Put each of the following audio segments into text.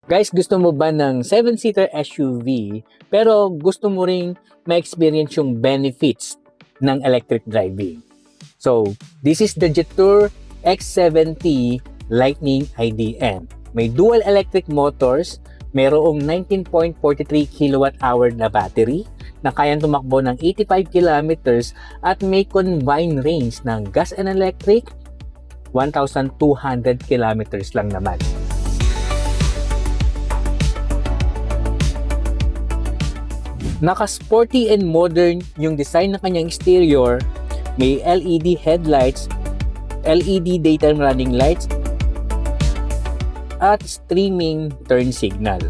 Guys, gusto mo ba ng 7-seater SUV pero gusto mo ring ma-experience yung benefits ng electric driving? So, this is the Jetour X70 Lightning IDM. May dual electric motors, mayroong 19.43 kWh na battery na kayang tumakbo ng 85 kilometers at may combined range ng gas and electric 1,200 kilometers lang naman. Naka-sporty and modern yung design ng kanyang exterior. May LED headlights, LED daytime running lights, at streaming turn signal.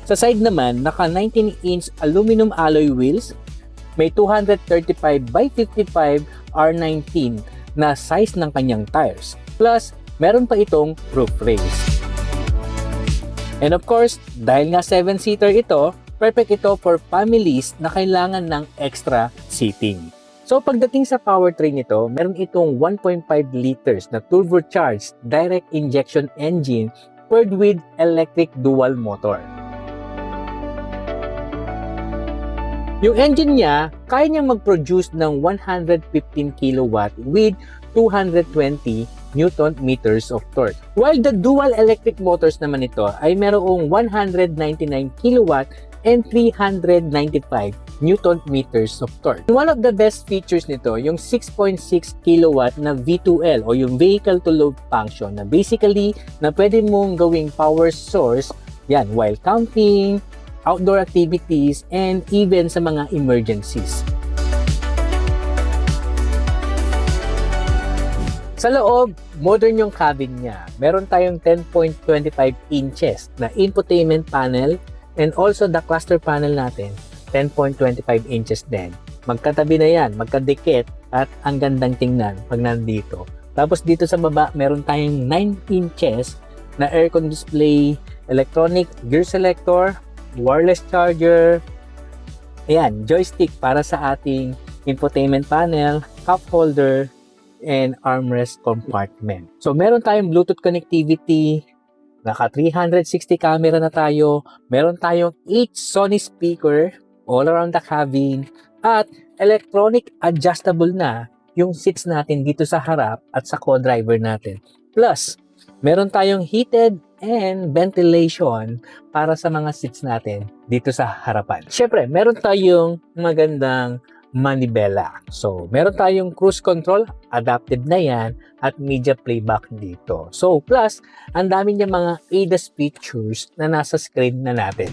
Sa side naman, naka 19-inch aluminum alloy wheels, may 235 by 55 R19 na size ng kanyang tires. Plus, meron pa itong roof rails. And of course, dahil nga 7-seater ito, perfect ito for families na kailangan ng extra seating. So pagdating sa powertrain nito, meron itong 1.5 liters na turbocharged direct injection engine paired with electric dual motor. Yung engine niya, kaya niyang mag-produce ng 115 kW with 220 Newton meters of torque. While the dual electric motors naman ito ay merong 199 kW and 395 Newton meters of torque. One of the best features nito, yung 6.6 kW na V2L o yung vehicle to load function na basically na pwede mong gawing power source yan while camping, outdoor activities, and even sa mga emergencies. Sa loob, modern yung cabin niya. Meron tayong 10.25 inches na infotainment panel and also the cluster panel natin, 10.25 inches din. Magkatabi na yan, magkadikit at ang gandang tingnan pag nandito. Tapos dito sa baba, meron tayong 9 inches na aircon display, electronic gear selector, wireless charger, ayan, joystick para sa ating infotainment panel, cup holder, and armrest compartment. So meron tayong Bluetooth connectivity, naka 360 camera na tayo, meron tayong 8 Sony speaker all around the cabin, at electronic adjustable na yung seats natin dito sa harap at sa co-driver natin. Plus, meron tayong heated and ventilation para sa mga seats natin dito sa harapan. Syempre, meron tayong magandang manibela. So, meron tayong cruise control, adaptive na yan, at media playback dito. So, plus, ang dami niya mga ADAS features na nasa screen na natin.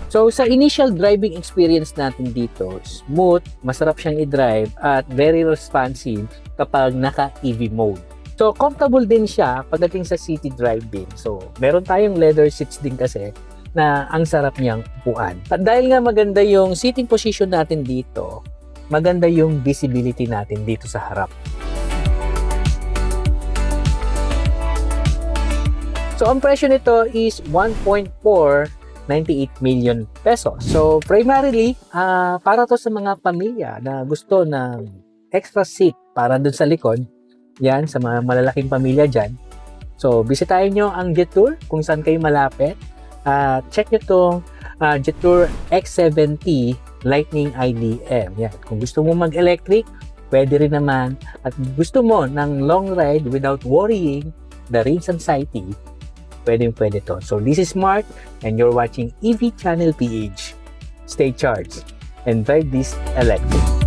So, sa initial driving experience natin dito, smooth, masarap siyang i-drive, at very responsive kapag naka-EV mode. So, comfortable din siya pagdating sa city driving. So, meron tayong leather seats din kasi na ang sarap niyang upuan. At dahil nga maganda yung seating position natin dito, maganda yung visibility natin dito sa harap. So, ang presyo nito is 1.498 million pesos. So, primarily, para to sa mga pamilya na gusto ng extra seat para dun sa likod. Yan, sa mga malalaking pamilya dyan. So, bisitahin nyo ang Jetour kung saan kayo malapit. Check nyo itong Jetour X70 Lightning IDM. Yan. Kung gusto mo mag-electric, pwede rin naman. At gusto mo ng long ride without worrying the range anxiety, pwede to. So, this is Mark and you're watching EV Channel PH. Stay charged and drive this electric.